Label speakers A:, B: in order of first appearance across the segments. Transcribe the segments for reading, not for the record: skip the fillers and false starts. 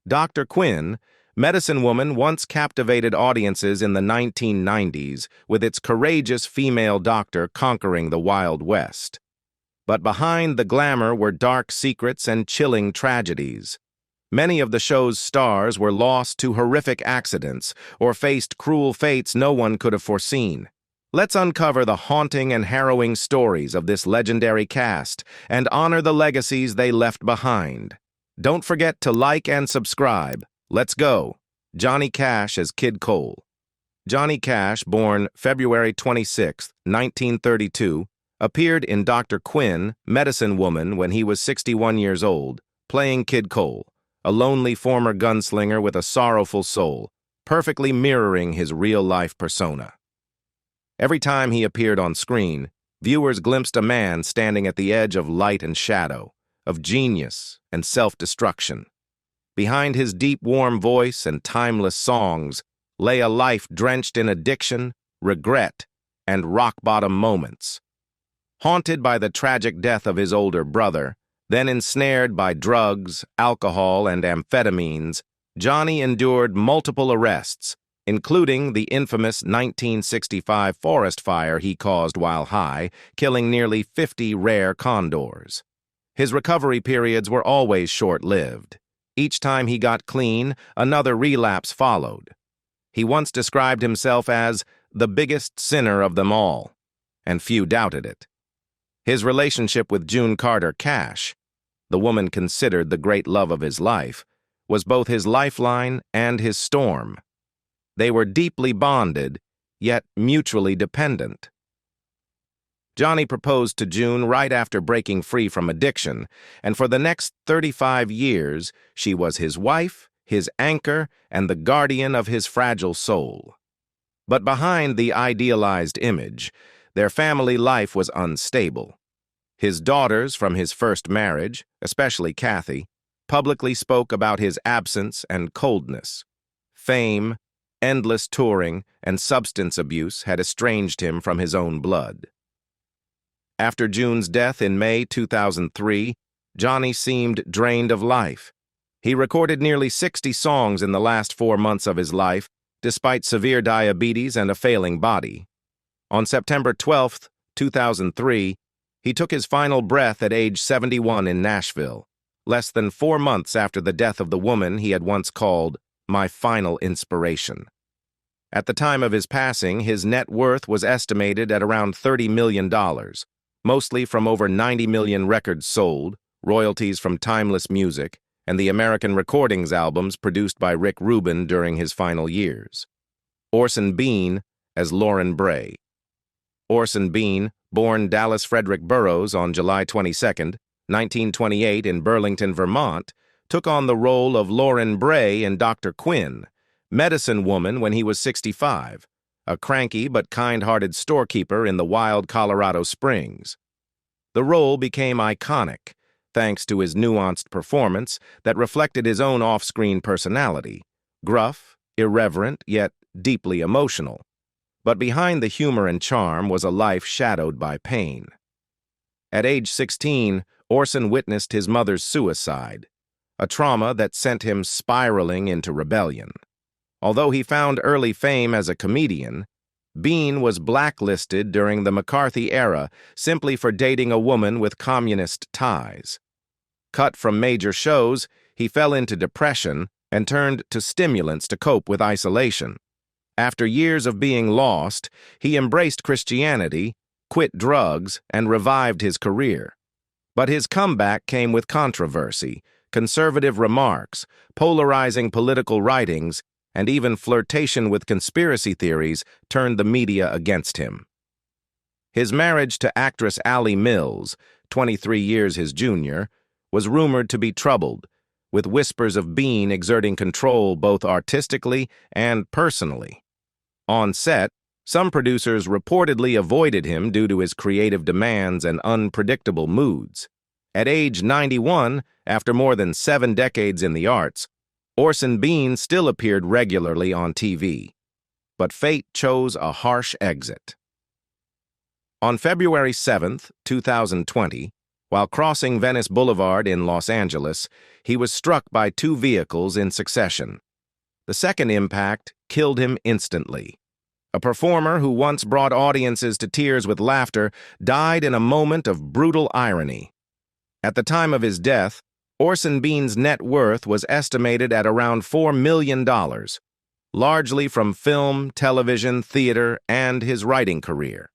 A: Dr. Quinn, Medicine Woman, once captivated audiences in the 1990s with its courageous female doctor conquering the Wild West. But behind the glamour were dark secrets and chilling tragedies. Many of the show's stars were lost to horrific accidents or faced cruel fates no one could have foreseen. Let's uncover the haunting and harrowing stories of this legendary cast and honor the legacies they left behind. Don't forget to like and subscribe. Let's go. Johnny Cash as Kid Cole. Johnny Cash, born February 26, 1932, appeared in Dr. Quinn, Medicine Woman, when he was 61 years old, playing Kid Cole, a lonely former gunslinger with a sorrowful soul, perfectly mirroring his real-life persona. Every time he appeared on screen, viewers glimpsed a man standing at the edge of light and shadow, of genius and self-destruction. Behind his deep, warm voice and timeless songs lay a life drenched in addiction, regret, and rock-bottom moments. Haunted by the tragic death of his older brother, then ensnared by drugs, alcohol, and amphetamines, Johnny endured multiple arrests, including the infamous 1965 forest fire he caused while high, killing nearly 50 rare condors. His recovery periods were always short-lived. Each time he got clean, another relapse followed. He once described himself as the biggest sinner of them all, and few doubted it. His relationship with June Carter Cash, the woman considered the great love of his life, was both his lifeline and his storm. They were deeply bonded, yet mutually dependent. Johnny proposed to June right after breaking free from addiction, and for the next 35 years, she was his wife, his anchor, and the guardian of his fragile soul. But behind the idealized image, their family life was unstable. His daughters from his first marriage, especially Kathy, publicly spoke about his absence and coldness. Fame, endless touring, and substance abuse had estranged him from his own blood. After June's death in May 2003, Johnny seemed drained of life. He recorded nearly 60 songs in the last 4 months of his life, despite severe diabetes and a failing body. On September 12, 2003, he took his final breath at age 71 in Nashville, less than 4 months after the death of the woman he had once called my final inspiration. At the time of his passing, his net worth was estimated at around $30 million, mostly from over 90 million records sold, royalties from timeless music, and the American Recordings albums produced by Rick Rubin during his final years. Orson Bean as Lauren Bray. Orson Bean, born Dallas Frederick Burroughs on July 22, 1928 in Burlington, Vermont, took on the role of Lauren Bray in Dr. Quinn, Medicine Woman, when he was 65, a cranky but kind-hearted storekeeper in the wild Colorado Springs. The role became iconic, thanks to his nuanced performance that reflected his own off-screen personality, gruff, irreverent, yet deeply emotional. But behind the humor and charm was a life shadowed by pain. At age 16, Orson witnessed his mother's suicide, a trauma that sent him spiraling into rebellion. Although he found early fame as a comedian, Bean was blacklisted during the McCarthy era simply for dating a woman with communist ties. Cut from major shows, he fell into depression and turned to stimulants to cope with isolation. After years of being lost, he embraced Christianity, quit drugs, and revived his career. But his comeback came with controversy, conservative remarks, polarizing political writings, and even flirtation with conspiracy theories turned the media against him. His marriage to actress Allie Mills, 23 years his junior, was rumored to be troubled, with whispers of Bean exerting control both artistically and personally. On set, some producers reportedly avoided him due to his creative demands and unpredictable moods. At age 91, after more than 7 decades in the arts, Orson Bean still appeared regularly on TV. But fate chose a harsh exit. On February 7, 2020, While crossing Venice Boulevard in Los Angeles, he was struck by two vehicles in succession. The second impact killed him instantly. A performer who once brought audiences to tears with laughter died in a moment of brutal irony. At the time of his death, Orson Bean's net worth was estimated at around $4 million, largely from film, television, theater, and his writing career.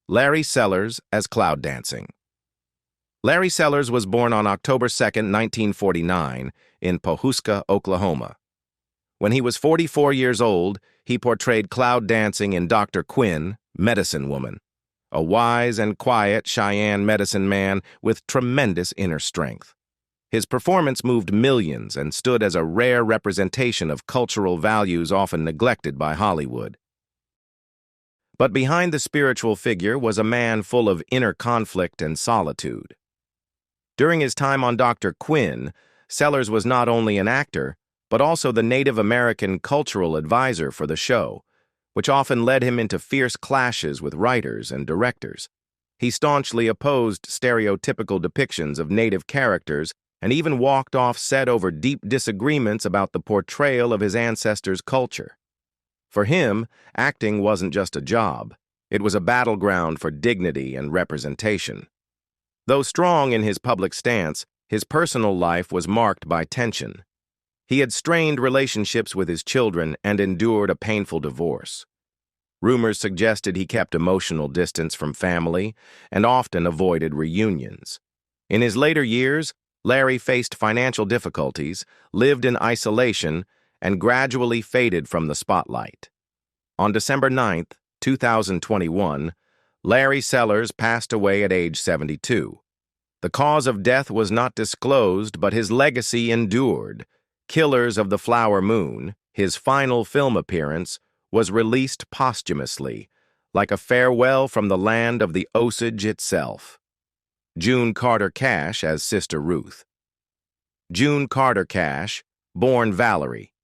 A: Larry Sellers as Cloud Dancing. Larry Sellers was born on October 2, 1949, in Pawhuska, Oklahoma. When he was 44 years old, he portrayed Cloud Dancing in Dr. Quinn, Medicine Woman, a wise and quiet Cheyenne medicine man with tremendous inner strength. His performance moved millions and stood as a rare representation of cultural values often neglected by Hollywood. But behind the spiritual figure was a man full of inner conflict and solitude. During his time on Dr. Quinn, Sellers was not only an actor, but also the Native American cultural advisor for the show, which often led him into fierce clashes with writers and directors. He staunchly opposed stereotypical depictions of Native characters and even walked off set over deep disagreements about the portrayal of his ancestors' culture. For him, acting wasn't just a job. It was a battleground for dignity and representation. Though strong in his public stance, his personal life was marked by tension. He had strained relationships with his children and endured a painful divorce. Rumors suggested he kept emotional distance from family and often avoided reunions. In his later years, Larry faced financial difficulties, lived in isolation, and gradually faded from the spotlight. On December 9, 2021, Larry Sellers passed away at age 72. The cause of death was not disclosed, but his legacy endured. Killers of the Flower Moon, his final film appearance, was released posthumously, like a farewell from the land of the Osage itself. June Carter Cash as Sister Ruth. June Carter Cash, born Valerie.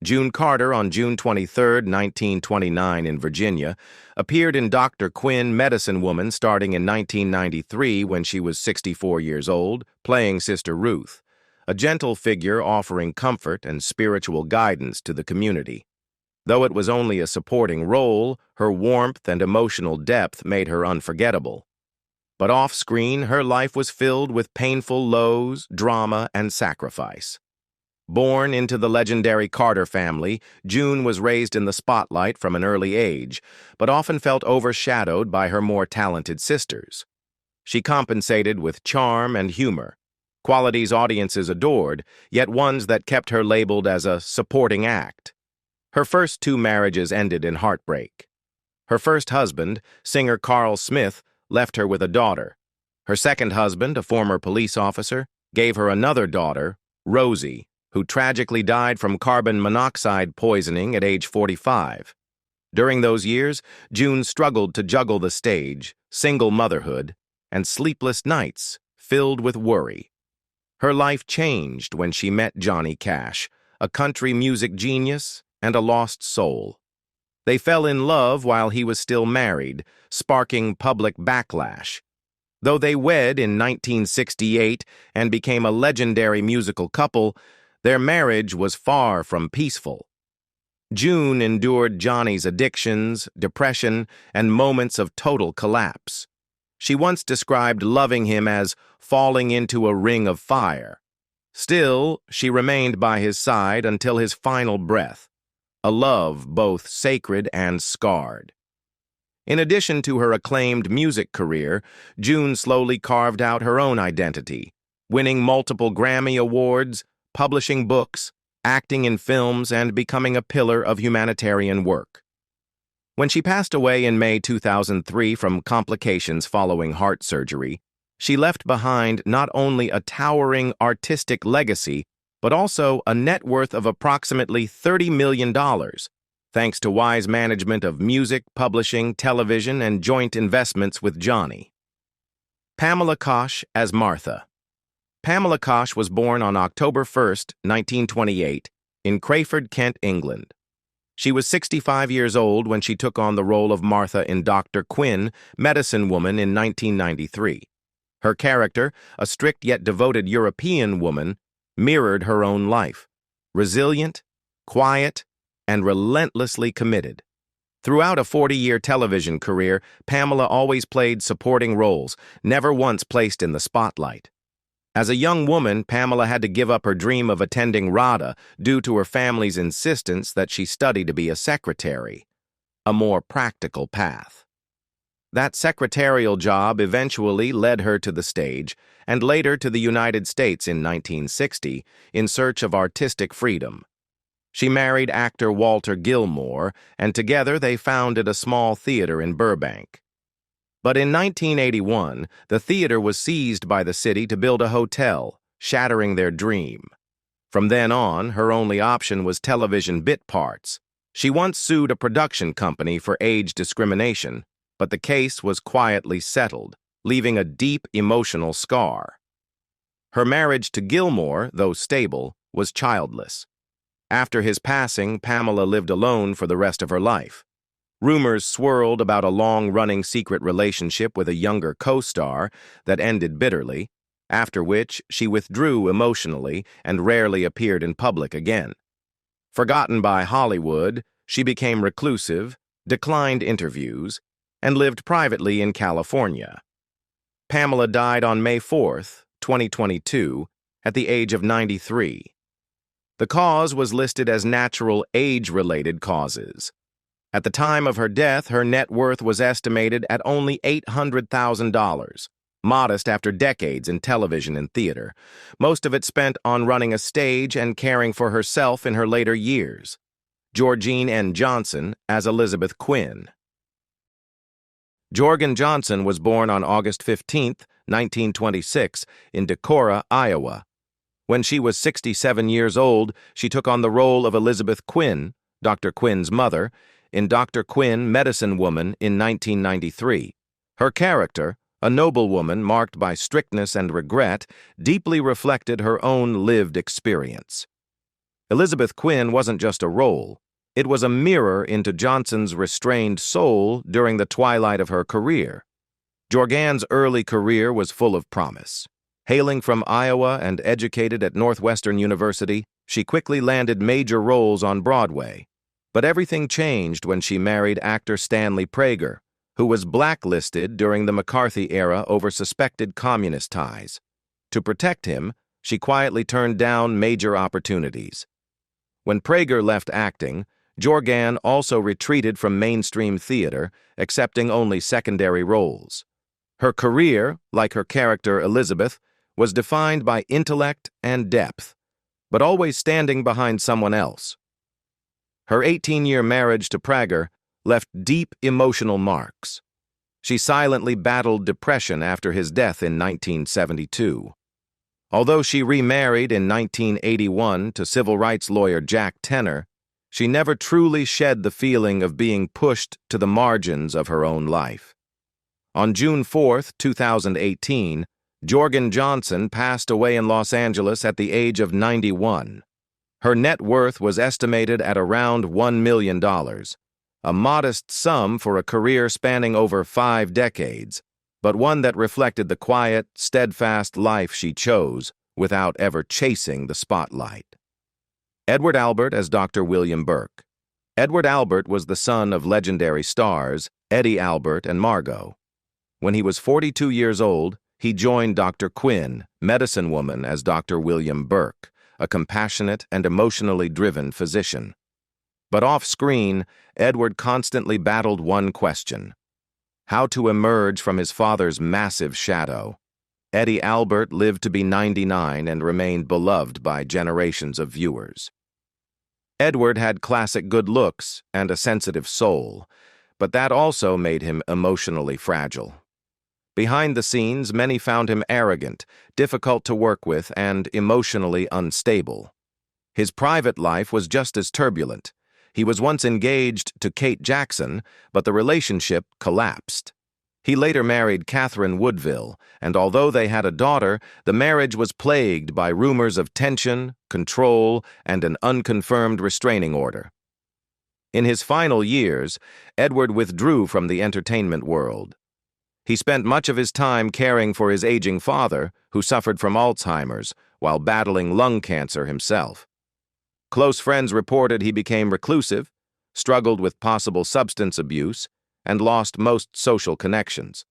A: June Carter, on June 23, 1929, in Virginia, appeared in Dr. Quinn, Medicine Woman, starting in 1993 when she was 64 years old, playing Sister Ruth, a gentle figure offering comfort and spiritual guidance to the community. Though it was only a supporting role, her warmth and emotional depth made her unforgettable. But off-screen, her life was filled with painful lows, drama, and sacrifice. Born into the legendary Carter family, June was raised in the spotlight from an early age, but often felt overshadowed by her more talented sisters. She compensated with charm and humor, qualities audiences adored, yet ones that kept her labeled as a supporting act. Her first two marriages ended in heartbreak. Her first husband, singer Carl Smith, left her with a daughter. Her second husband, a former police officer, gave her another daughter, Rosie, who tragically died from carbon monoxide poisoning at age 45. During those years, June struggled to juggle the stage, single motherhood, and sleepless nights filled with worry. Her life changed when she met Johnny Cash, a country music genius and a lost soul. They fell in love while he was still married, sparking public backlash. Though they wed in 1968 and became a legendary musical couple, their marriage was far from peaceful. June endured Johnny's addictions, depression, and moments of total collapse. She once described loving him as falling into a ring of fire. Still, she remained by his side until his final breath, a love both sacred and scarred. In addition to her acclaimed music career, June slowly carved out her own identity, winning multiple Grammy Awards, publishing books, acting in films, and becoming a pillar of humanitarian work. When she passed away in May 2003 from complications following heart surgery, she left behind not only a towering artistic legacy, but also a net worth of approximately $30 million, thanks to wise management of music, publishing, television, and joint investments with Johnny. Pamela Kosh as Martha. Pamela Kosh was born on October 1, 1928, in Crayford, Kent, England. She was 65 years old when she took on the role of Martha in Dr. Quinn, Medicine Woman, in 1993. Her character, a strict yet devoted European woman, mirrored her own life, resilient, quiet, and relentlessly committed. Throughout a 40-year television career, Pamela always played supporting roles, never once placed in the spotlight. As a young woman, Pamela had to give up her dream of attending RADA due to her family's insistence that she study to be a secretary, a more practical path. That secretarial job eventually led her to the stage and later to the United States in 1960 in search of artistic freedom. She married actor Walter Gilmore, and together they founded a small theater in Burbank. But in 1981, the theater was seized by the city to build a hotel, shattering their dream. From then on, her only option was television bit parts. She once sued a production company for age discrimination, but the case was quietly settled, leaving a deep emotional scar. Her marriage to Gilmore, though stable, was childless. After his passing, Pamela lived alone for the rest of her life. Rumors swirled about a long-running secret relationship with a younger co-star that ended bitterly, after which she withdrew emotionally and rarely appeared in public again. Forgotten by Hollywood, she became reclusive, declined interviews, and lived privately in California. Pamela died on May 4, 2022, at the age of 93. The cause was listed as natural age-related causes. At the time of her death, her net worth was estimated at only $800,000, modest after decades in television and theater, most of it spent on running a stage and caring for herself in her later years. Georgine N. Johnson as Elizabeth Quinn. Georg Johnson was born on August 15, 1926, in Decorah, Iowa. When she was 67 years old, she took on the role of Elizabeth Quinn, Dr. Quinn's mother, in Dr. Quinn, Medicine Woman in 1993. Her character, a noblewoman marked by strictness and regret, deeply reflected her own lived experience. Elizabeth Quinn wasn't just a role. It was a mirror into Johnson's restrained soul during the twilight of her career. Georgine's early career was full of promise. Hailing from Iowa and educated at Northwestern University, she quickly landed major roles on Broadway. But everything changed when she married actor Stanley Prager, who was blacklisted during the McCarthy era over suspected communist ties. To protect him, she quietly turned down major opportunities. When Prager left acting, Georgine also retreated from mainstream theater, accepting only secondary roles. Her career, like her character Elizabeth, was defined by intellect and depth, but always standing behind someone else. Her 18-year marriage to Prager left deep emotional marks. She silently battled depression after his death in 1972. Although she remarried in 1981 to civil rights lawyer Jack Tenner, she never truly shed the feeling of being pushed to the margins of her own life. On June 4, 2018, Georg Johnson passed away in Los Angeles at the age of 91. Her net worth was estimated at around $1 million, a modest sum for a career spanning over 5 decades, but one that reflected the quiet, steadfast life she chose without ever chasing the spotlight. Edward Albert as Dr. William Burke. Edward Albert was the son of legendary stars Eddie Albert and Margot. When he was 42 years old, he joined Dr. Quinn, Medicine Woman, as Dr. William Burke, a compassionate and emotionally driven physician. But off-screen, Edward constantly battled one question: how to emerge from his father's massive shadow. Eddie Albert lived to be 99 and remained beloved by generations of viewers. Edward had classic good looks and a sensitive soul, but that also made him emotionally fragile. Behind the scenes, many found him arrogant, difficult to work with, and emotionally unstable. His private life was just as turbulent. He was once engaged to Kate Jackson, but the relationship collapsed. He later married Catherine Woodville, and although they had a daughter, the marriage was plagued by rumors of tension, control, and an unconfirmed restraining order. In his final years, Edward withdrew from the entertainment world. He spent much of his time caring for his aging father, who suffered from Alzheimer's, while battling lung cancer himself. Close friends reported he became reclusive, struggled with possible substance abuse, and lost most social connections.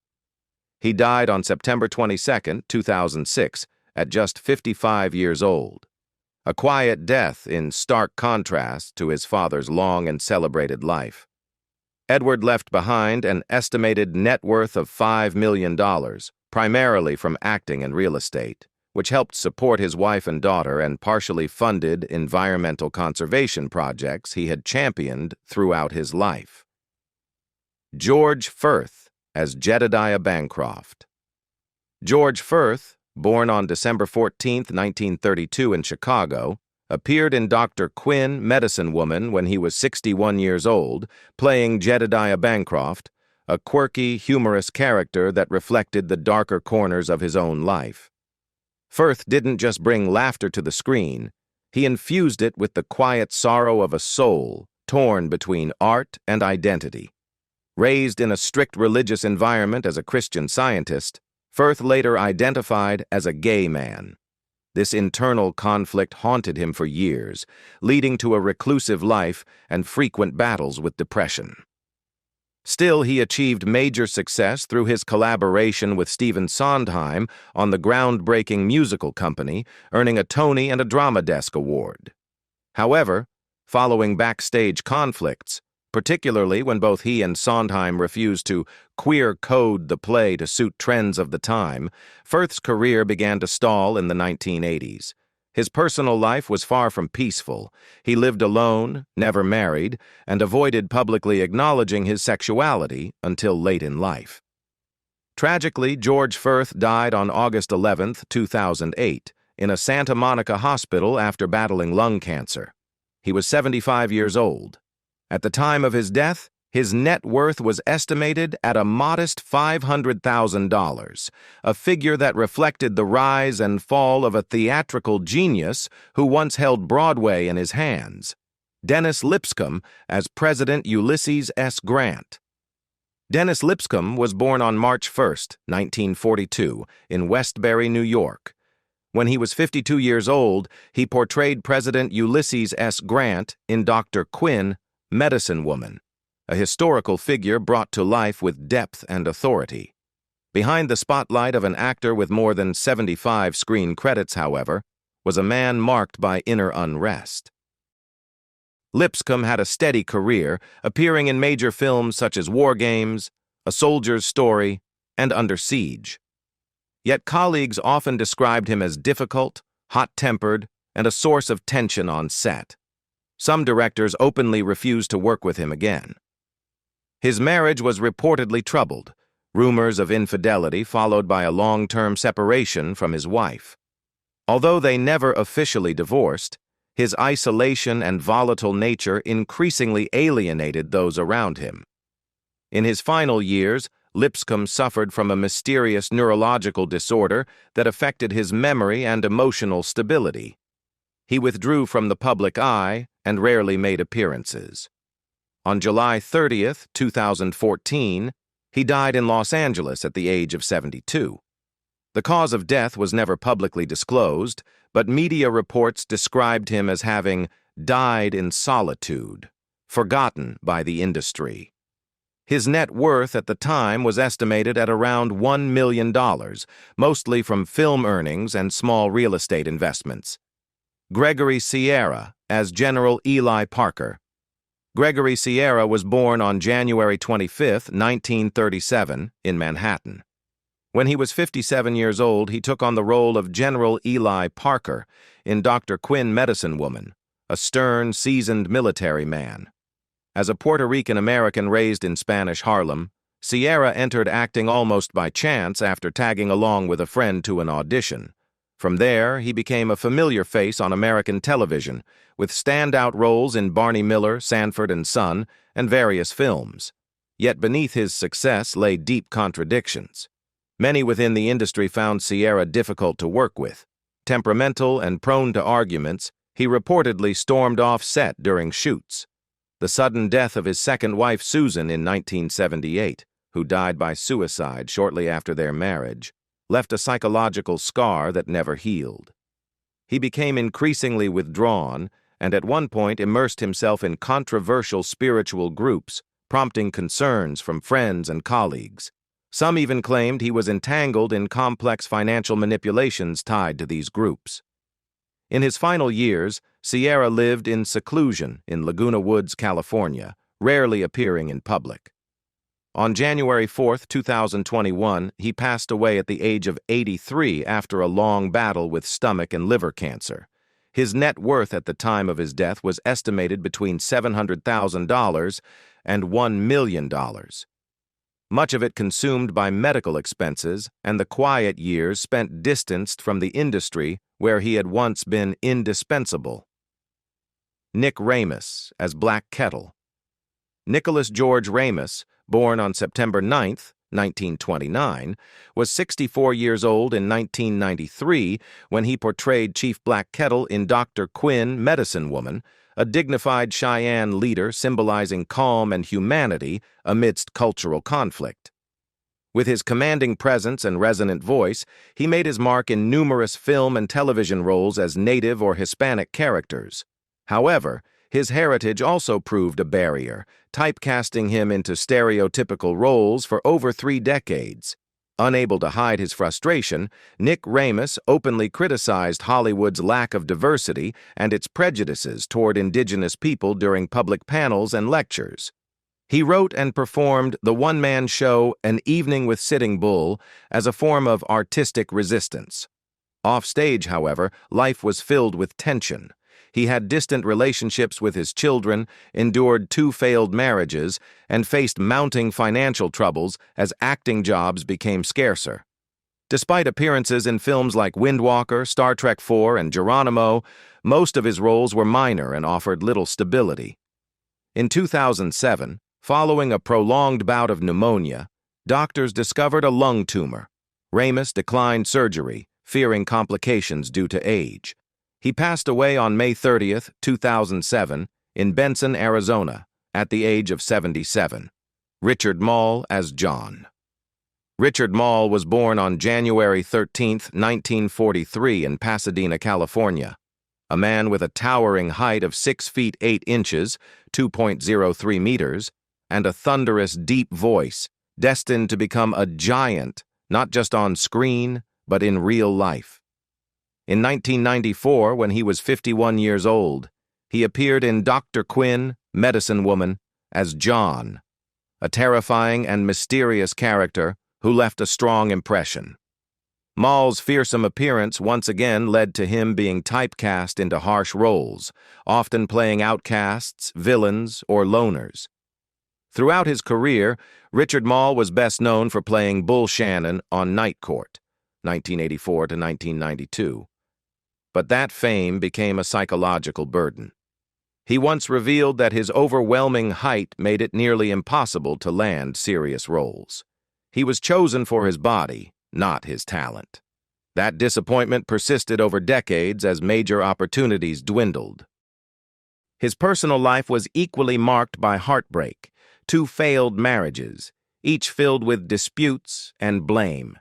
A: He died on September 22, 2006, at just 55 years old. A quiet death in stark contrast to his father's long and celebrated life. Edward left behind an estimated net worth of $5 million, primarily from acting and real estate, which helped support his wife and daughter and partially funded environmental conservation projects he had championed throughout his life. George Firth as Jedediah Bancroft. George Firth, born on December 14, 1932 in Chicago, appeared in Dr. Quinn, Medicine Woman when he was 61 years old, playing Jedediah Bancroft, a quirky, humorous character that reflected the darker corners of his own life. Firth didn't just bring laughter to the screen, he infused it with the quiet sorrow of a soul torn between art and identity. Raised in a strict religious environment as a Christian Scientist, Firth later identified as a gay man. This internal conflict haunted him for years, leading to a reclusive life and frequent battles with depression. Still, he achieved major success through his collaboration with Stephen Sondheim on the groundbreaking musical company, earning a Tony and a Drama Desk Award. However, following backstage conflicts, particularly when both he and Sondheim refused to queer-code the play to suit trends of the time, Firth's career began to stall in the 1980s. His personal life was far from peaceful. He lived alone, never married, and avoided publicly acknowledging his sexuality until late in life. Tragically, George Firth died on August 11, 2008, in a Santa Monica hospital after battling lung cancer. He was 75 years old. At the time of his death, his net worth was estimated at a modest $500,000, a figure that reflected the rise and fall of a theatrical genius who once held Broadway in his hands. Dennis Lipkcom as President Ulysses S. Grant. Dennis Lipkcom was born on March 1, 1942, in Westbury, New York. When he was 52 years old, he portrayed President Ulysses S. Grant in Dr. Quinn, Medicine Woman, a historical figure brought to life with depth and authority. Behind the spotlight of an actor with more than 75 screen credits, however, was a man marked by inner unrest. Lipkcom had a steady career, appearing in major films such as War Games, A Soldier's Story, and Under Siege. Yet colleagues often described him as difficult, hot-tempered, and a source of tension on set. Some directors openly refused to work with him again. His marriage was reportedly troubled, rumors of infidelity followed by a long-term separation from his wife. Although they never officially divorced, his isolation and volatile nature increasingly alienated those around him. In his final years, Lipkcom suffered from a mysterious neurological disorder that affected his memory and emotional stability. He withdrew from the public eye and rarely made appearances. On July 30, 2014, he died in Los Angeles at the age of 72. The cause of death was never publicly disclosed, but media reports described him as having died in solitude, forgotten by the industry. His net worth at the time was estimated at around $1 million, mostly from film earnings and small real estate investments. Gregory Sierra as General Eli Parker. Gregory Sierra was born on January 25, 1937, in Manhattan. When he was 57 years old, he took on the role of General Eli Parker in Dr. Quinn, Medicine Woman, a stern, seasoned military man. As a Puerto Rican-American raised in Spanish Harlem, Sierra entered acting almost by chance after tagging along with a friend to an audition. From there, he became a familiar face on American television, with standout roles in Barney Miller, Sanford and Son, and various films. Yet beneath his success lay deep contradictions. Many within the industry found Sierra difficult to work with. Temperamental and prone to arguments, he reportedly stormed off set during shoots. The sudden death of his second wife, Susan, in 1978, who died by suicide shortly after their marriage, left a psychological scar that never healed. He became increasingly withdrawn and at one point immersed himself in controversial spiritual groups, prompting concerns from friends and colleagues. Some even claimed he was entangled in complex financial manipulations tied to these groups. In his final years, Sierra lived in seclusion in Laguna Woods, California, rarely appearing in public. On January 4, 2021, he passed away at the age of 83 after a long battle with stomach and liver cancer. His net worth at the time of his death was estimated between $700,000 and $1 million. Much of it consumed by medical expenses and the quiet years spent distanced from the industry where he had once been indispensable. Nick Ramos as Black Kettle. Nicholas George Ramos, born on September 9, 1929, was 64 years old in 1993 when he portrayed Chief Black Kettle in Dr. Quinn, Medicine Woman, a dignified Cheyenne leader symbolizing calm and humanity amidst cultural conflict. With his commanding presence and resonant voice, he made his mark in numerous film and television roles as Native or Hispanic characters. However, his heritage also proved a barrier, typecasting him into stereotypical roles for over 3 decades. Unable to hide his frustration, Nick Ramos openly criticized Hollywood's lack of diversity and its prejudices toward indigenous people during public panels and lectures. He wrote and performed the one-man show An Evening with Sitting Bull as a form of artistic resistance. Offstage, however, life was filled with tension. He had distant relationships with his children, endured 2 failed marriages, and faced mounting financial troubles as acting jobs became scarcer. Despite appearances in films like Windwalker, Star Trek IV, and Geronimo, most of his roles were minor and offered little stability. In 2007, following a prolonged bout of pneumonia, doctors discovered a lung tumor. Ramos declined surgery, fearing complications due to age. He passed away on May 30, 2007, in Benson, Arizona, at the age of 77. Richard Maul as John. Richard Maul was born on January 13, 1943, in Pasadena, California. A man with a towering height of 6 feet 8 inches, 2.03 meters, and a thunderous, deep voice, destined to become a giant, not just on screen, but in real life. In 1994, when he was 51 years old, he appeared in Dr. Quinn, Medicine Woman, as John, a terrifying and mysterious character who left a strong impression. Maul's fearsome appearance once again led to him being typecast into harsh roles, often playing outcasts, villains, or loners. Throughout his career, Richard Maul was best known for playing Bull Shannon on Night Court, 1984 to 1992. But that fame became a psychological burden. He once revealed that his overwhelming height made it nearly impossible to land serious roles. He was chosen for his body, not his talent. That disappointment persisted over decades as major opportunities dwindled. His personal life was equally marked by heartbreak, 2 failed marriages, each filled with disputes and blame.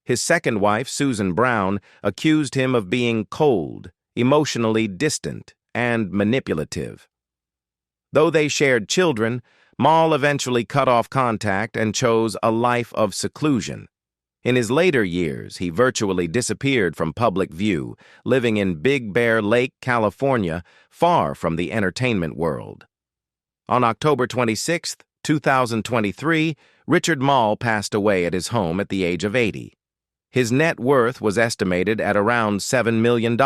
A: His second wife, Susan Brown, accused him of being cold, emotionally distant, and manipulative. Though they shared children, Maul eventually cut off contact and chose a life of seclusion. In his later years, he virtually disappeared from public view, living in Big Bear Lake, California, far from the entertainment world. On October 26, 2023, Richard Maul passed away at his home at the age of 80. His net worth was estimated at around $7 million,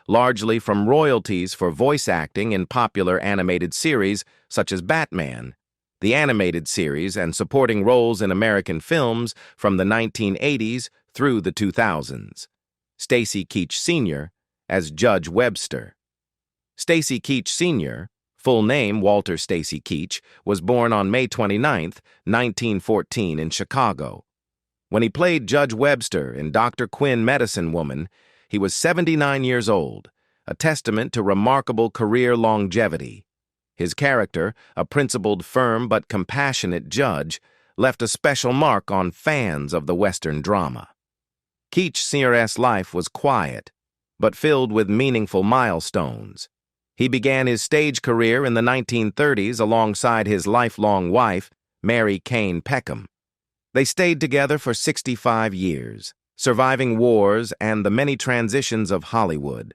A: largely from royalties for voice acting in popular animated series such as Batman, the animated series, and supporting roles in American films from the 1980s through the 2000s. Stacy Keech Sr. as Judge Webster. Stacy Keech Sr., full name Walter Stacy Keech, was born on May 29, 1914 in Chicago. When he played Judge Webster in Dr. Quinn, Medicine Woman, he was 79 years old, a testament to remarkable career longevity. His character, a principled, firm but compassionate judge, left a special mark on fans of the Western drama. Keech Sierra's life was quiet, but filled with meaningful milestones. He began his stage career in the 1930s alongside his lifelong wife, Mary Kane Peckham. They stayed together for 65 years, surviving wars and the many transitions of Hollywood.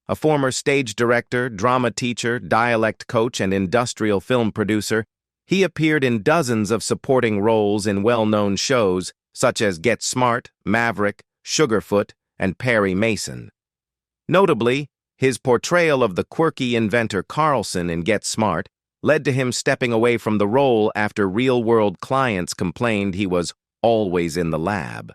A: A former stage director, drama teacher, dialect coach, and industrial film producer, he appeared in dozens of supporting roles in well-known shows such as Get Smart, Maverick, Sugarfoot, and Perry Mason. Notably, his portrayal of the quirky inventor Carlson in Get Smart led to him stepping away from the role after real-world clients complained he was always in the lab.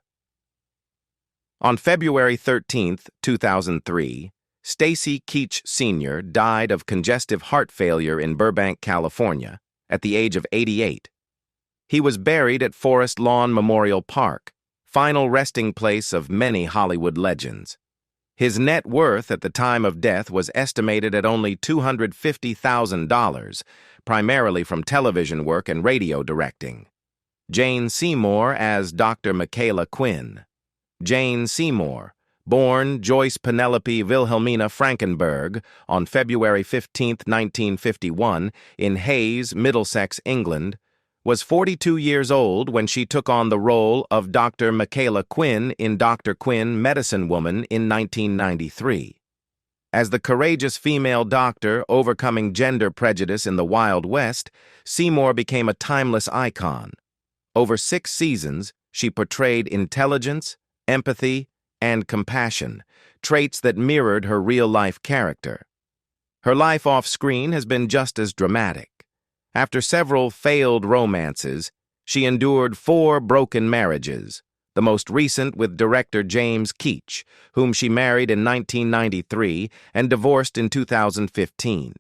A: On February 13, 2003, Stacy Keech Sr. died of congestive heart failure in Burbank, California, at the age of 88. He was buried at Forest Lawn Memorial Park, final resting place of many Hollywood legends. His net worth at the time of death was estimated at only $250,000, primarily from television work and radio directing. Jane Seymour as Dr. Michaela Quinn. Jane Seymour, born Joyce Penelope Wilhelmina Frankenberg on February 15, 1951, in Hayes, Middlesex, England, was 42 years old when she took on the role of Dr. Michaela Quinn in Dr. Quinn, Medicine Woman in 1993. As the courageous female doctor overcoming gender prejudice in the Wild West, Seymour became a timeless icon. Over 6 seasons, she portrayed intelligence, empathy, and compassion, traits that mirrored her real-life character. Her life off-screen has been just as dramatic. After several failed romances, she endured 4 broken marriages, the most recent with director James Keech, whom she married in 1993 and divorced in 2015.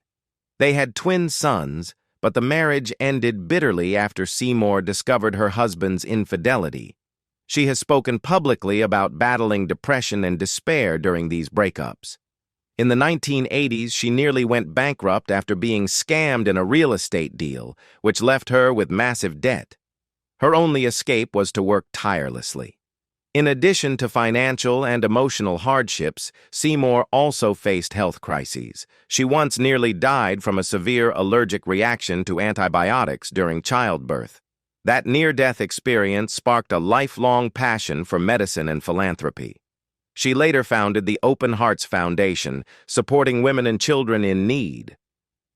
A: They had twin sons, but the marriage ended bitterly after Seymour discovered her husband's infidelity. She has spoken publicly about battling depression and despair during these breakups. In the 1980s, she nearly went bankrupt after being scammed in a real estate deal, which left her with massive debt. Her only escape was to work tirelessly. In addition to financial and emotional hardships, Seymour also faced health crises. She once nearly died from a severe allergic reaction to antibiotics during childbirth. That near-death experience sparked a lifelong passion for medicine and philanthropy. She later founded the Open Hearts Foundation, supporting women and children in need.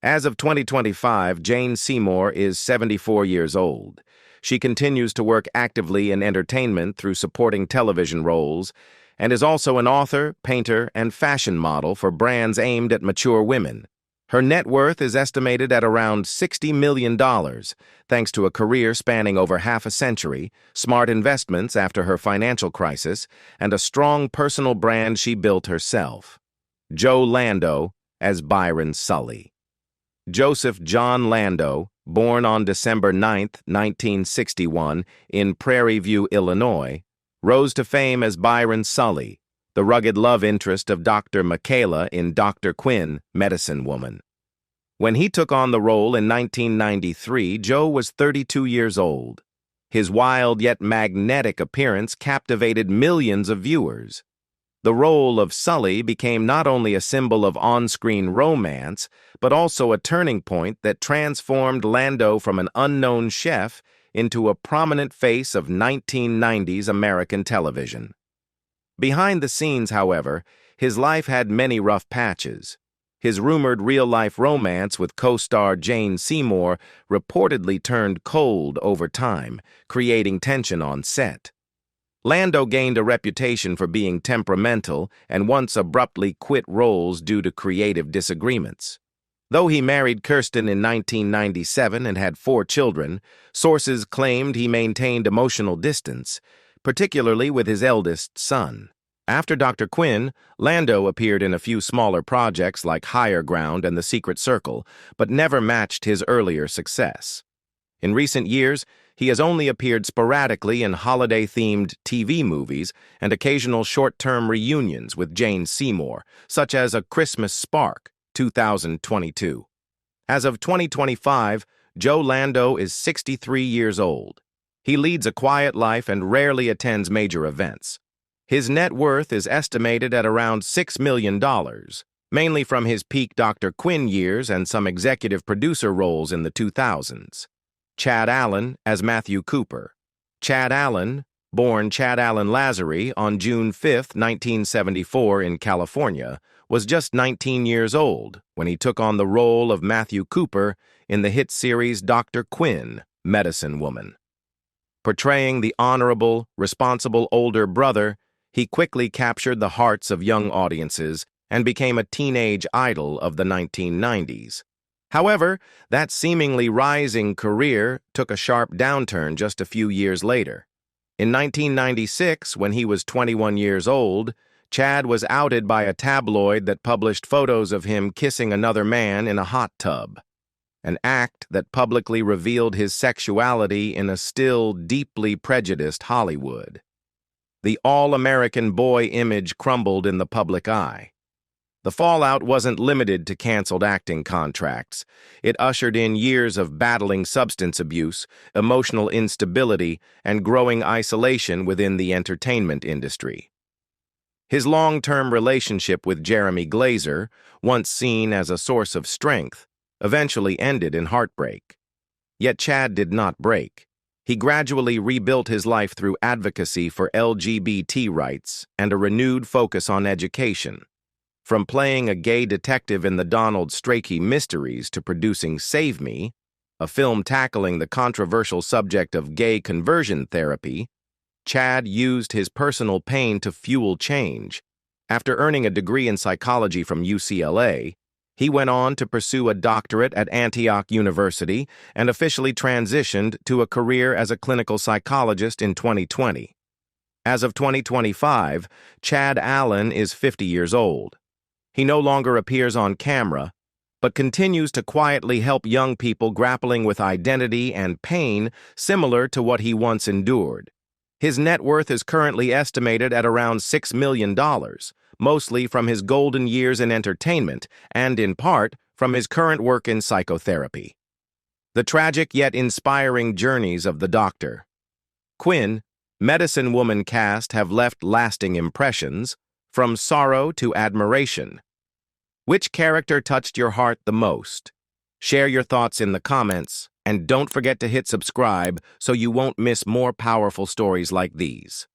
A: As of 2025, Jane Seymour is 74 years old. She continues to work actively in entertainment through supporting television roles, and is also an author, painter, and fashion model for brands aimed at mature women. Her net worth is estimated at around $60 million, thanks to a career spanning over half a century, smart investments after her financial crisis, and a strong personal brand she built herself. Joe Lando as Byron Sully. Joseph John Lando, born on December 9, 1961, in Prairie View, Illinois, rose to fame as Byron Sully, the rugged love interest of Dr. Michaela in Dr. Quinn, Medicine Woman. When he took on the role in 1993, Joe was 32 years old. His wild yet magnetic appearance captivated millions of viewers. The role of Sully became not only a symbol of on-screen romance, but also a turning point that transformed Lando from an unknown chef into a prominent face of 1990s American television. Behind the scenes, however, his life had many rough patches. His rumored real-life romance with co-star Jane Seymour reportedly turned cold over time, creating tension on set. Lando gained a reputation for being temperamental and once abruptly quit roles due to creative disagreements. Though he married Kirsten in 1997 and had 4 children, sources claimed he maintained emotional distance, particularly with his eldest son. After Dr. Quinn, Lando appeared in a few smaller projects like Higher Ground and The Secret Circle, but never matched his earlier success. In recent years, he has only appeared sporadically in holiday-themed TV movies and occasional short-term reunions with Jane Seymour, such as A Christmas Spark, 2022. As of 2025, Joe Lando is 63 years old. He leads a quiet life and rarely attends major events. His net worth is estimated at around $6 million, mainly from his peak Dr. Quinn years and some executive producer roles in the 2000s. Chad Allen as Matthew Cooper. Chad Allen, born Chad Allen Lazary on June 5, 1974 in California, was just 19 years old when he took on the role of Matthew Cooper in the hit series Dr. Quinn, Medicine Woman. Portraying the honorable, responsible older brother, he quickly captured the hearts of young audiences and became a teenage idol of the 1990s. However, that seemingly rising career took a sharp downturn just a few years later. In 1996, when he was 21 years old, Chad was outed by a tabloid that published photos of him kissing another man in a hot tub, an act that publicly revealed his sexuality in a still deeply prejudiced Hollywood. The all-American boy image crumbled in the public eye. The fallout wasn't limited to canceled acting contracts. It ushered in years of battling substance abuse, emotional instability, and growing isolation within the entertainment industry. His long-term relationship with Jeremy Glazer, once seen as a source of strength, eventually ended in heartbreak. Yet Chad did not break. He gradually rebuilt his life through advocacy for LGBT rights and a renewed focus on education. From playing a gay detective in the Donald Strachey mysteries to producing Save Me, a film tackling the controversial subject of gay conversion therapy, Chad used his personal pain to fuel change. After earning a degree in psychology from UCLA, he went on to pursue a doctorate at Antioch University and officially transitioned to a career as a clinical psychologist in 2020. As of 2025, Chad Allen is 50 years old. He no longer appears on camera, but continues to quietly help young people grappling with identity and pain similar to what he once endured. His net worth is currently estimated at around $6 million, mostly from his golden years in entertainment and, in part, from his current work in psychotherapy. The tragic yet inspiring journeys of the Doctor. Quinn, Medicine Woman cast have left lasting impressions, from sorrow to admiration. Which character touched your heart the most? Share your thoughts in the comments, and don't forget to hit subscribe so you won't miss more powerful stories like these.